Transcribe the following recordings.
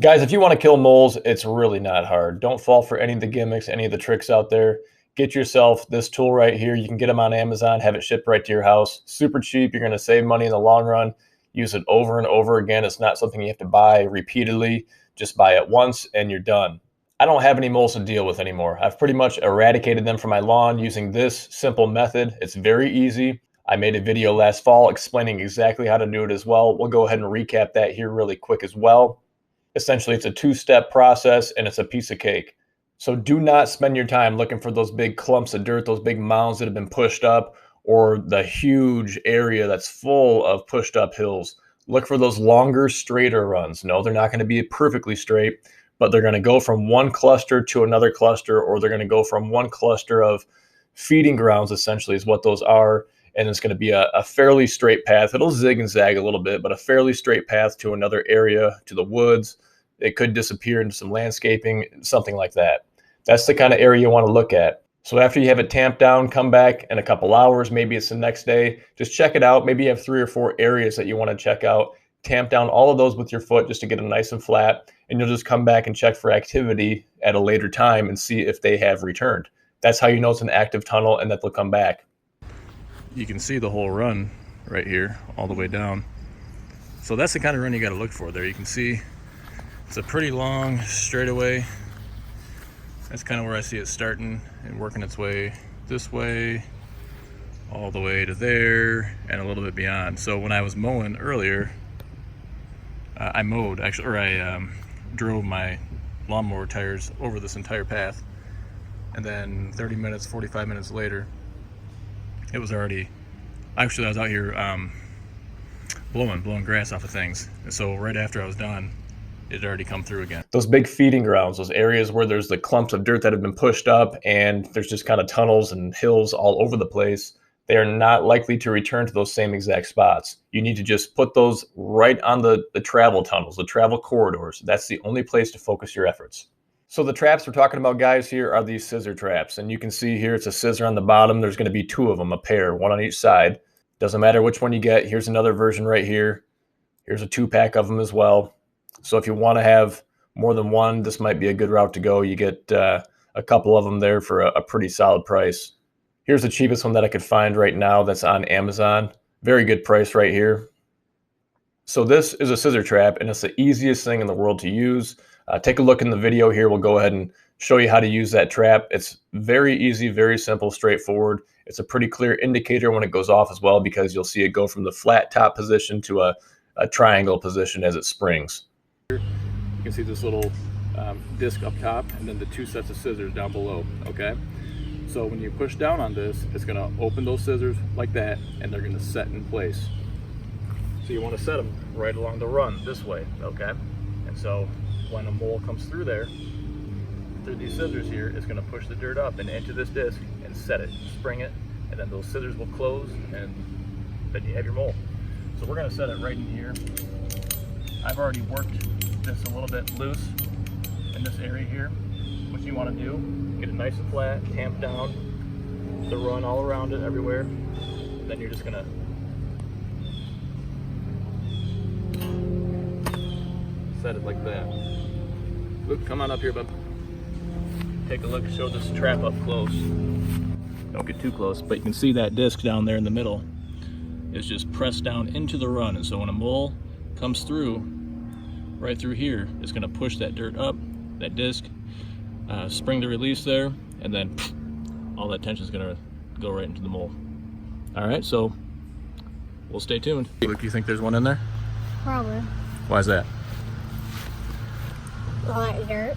Guys, if you want to kill moles, it's really not hard. Don't fall for any of the gimmicks, any of the tricks out there. Get yourself this tool right here. You can get them on Amazon, have it shipped right to your house. Super cheap. You're going to save money in the long run. Use it over and over again. It's not something you have to buy repeatedly. Just buy it once and you're done. I don't have any moles to deal with anymore. I've pretty much eradicated them from my lawn using this simple method. It's very easy. I made a video last fall explaining exactly how to do it as well. We'll go ahead and recap that here really quick as well. Essentially, it's a two-step process and it's a piece of cake. So do not spend your time looking for those big clumps of dirt, those big mounds that have been pushed up, or the huge area that's full of pushed up hills. Look for those longer, straighter runs. No, they're not going to be perfectly straight, but they're going to go from one cluster to another cluster, or they're going to go from one cluster of feeding grounds, essentially, is what those are. And it's going to be a fairly straight path. It'll zig and zag a little bit, but a fairly straight path to another area, to the woods. It could disappear into some landscaping, something like that. That's the kind of area you want to look at. So after you have it tamped down, come back in a couple hours. Maybe it's the next day. Just check it out. Maybe you have 3 or 4 areas that you want to check out. Tamp down all of those with your foot just to get them nice and flat. And you'll just come back and check for activity at a later time and see if they have returned. That's how you know it's an active tunnel and that they'll come back. You can see the whole run right here all the way down. So that's the kind of run you got to look for there. You can see it's a pretty long straightaway. That's kind of where I see it starting and working its way this way, all the way to there, and a little bit beyond. So when I was mowing earlier, I drove my lawnmower tires over this entire path, and then 30 minutes, 45 minutes later, it was already, actually I was out here blowing grass off of things. And so right after I was done, it had already come through again. Those big feeding grounds, those areas where there's the clumps of dirt that have been pushed up and there's just kind of tunnels and hills all over the place, they are not likely to return to those same exact spots. You need to just put those right on the travel tunnels, the travel corridors. That's the only place to focus your efforts. So the traps we're talking about, guys, here are these scissor traps. And you can see here it's a scissor on the bottom. There's going to be 2 of them, a pair, one on each side. Doesn't matter which one you get. Here's another version right here. Here's a 2-pack of them as well. So if you want to have more than one, this might be a good route to go. You get a couple of them there for a pretty solid price. Here's the cheapest one that I could find right now that's on Amazon. Very good price right here. So this is a scissor trap, and it's the easiest thing in the world to use. Take a look in the video here. We'll go ahead and show you how to use that trap. It's very easy, very simple, straightforward. It's a pretty clear indicator when it goes off as well, because you'll see it go from the flat top position to a triangle position as it springs. You can see this little disc up top and then the 2 sets of scissors down below, okay? So when you push down on this, it's going to open those scissors like that, and they're going to set in place. So you want to set them right along the run this way, okay? And so when a mole comes through there, through these scissors here, it's going to push the dirt up and into this disc and set it, spring it, and then those scissors will close, and then you have your mole. So we're going to set it right in here. I've already worked this a little bit loose in this area here. What you want to do, get it nice and flat, tamp down the run all around it everywhere. And then you're just going to set it like that. Luke, come on up here, bub. Take a look, show this trap up close. Don't get too close, but you can see that disc down there in the middle is just pressed down into the run. And so when a mole comes through, right through here, it's going to push that dirt up, that disc, spring the release there, and then all that tension is going to go right into the mole. All right, so we'll stay tuned. Luke, you think there's one in there? Probably. Why is that? All that dirt.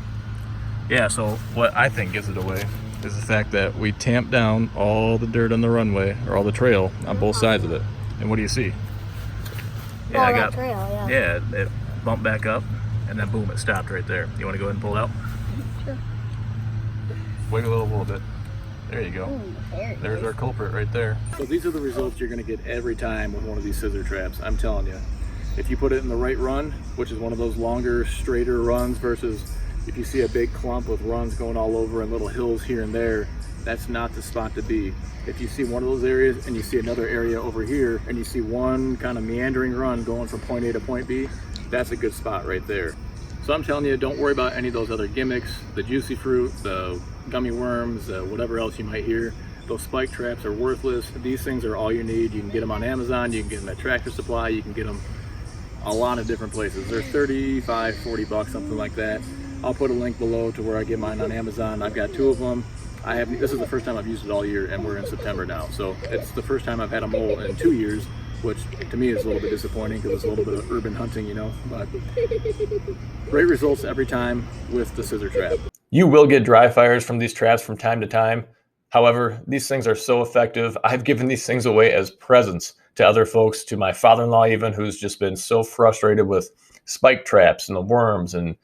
Yeah, so what I think gives it away is the fact that we tamped down all the dirt on the runway, or all the trail on both sides of it. And what do you see? Yeah, I got trail, yeah. Yeah, it bumped back up, and then boom, it stopped right there. You want to go ahead and pull it out? Sure. Wiggle it a little bit. There you go. Ooh, There's our culprit right there. So these are the results you're going to get every time with one of these scissor traps. I'm telling you. If you put it in the right run, which is one of those longer, straighter runs, versus if you see a big clump with runs going all over and little hills here and there, that's not the spot to be. If you see one of those areas and you see another area over here and you see one kind of meandering run going from point A to point B, that's a good spot right there. So I'm telling you, don't worry about any of those other gimmicks, the juicy fruit, the gummy worms, whatever else you might hear. Those spike traps are worthless. These things are all you need. You can get them on Amazon, you can get them at Tractor Supply, you can get them a lot of different places. They're 35, 40 bucks, something like that. I'll put a link below to where I get mine on Amazon. I've got 2 of them. This is the first time I've used it all year, and we're in September now. So it's the first time I've had a mole in 2 years, which to me is a little bit disappointing because it's a little bit of urban hunting, you know, but great results every time with the scissor trap. You will get dry fires from these traps from time to time. However, these things are so effective. I've given these things away as presents to other folks, to my father-in-law even, who's just been so frustrated with spike traps and the worms and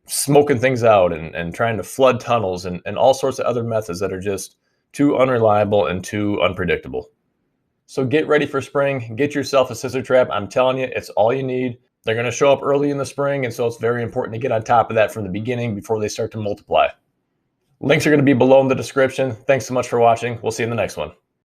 smoking things out and trying to flood tunnels and all sorts of other methods that are just too unreliable and too unpredictable. So get ready for spring. Get yourself a scissor trap. I'm telling you, it's all you need. They're going to show up early in the spring, and so it's very important to get on top of that from the beginning before they start to multiply. Links are going to be below in the description. Thanks so much for watching. We'll see you in the next one.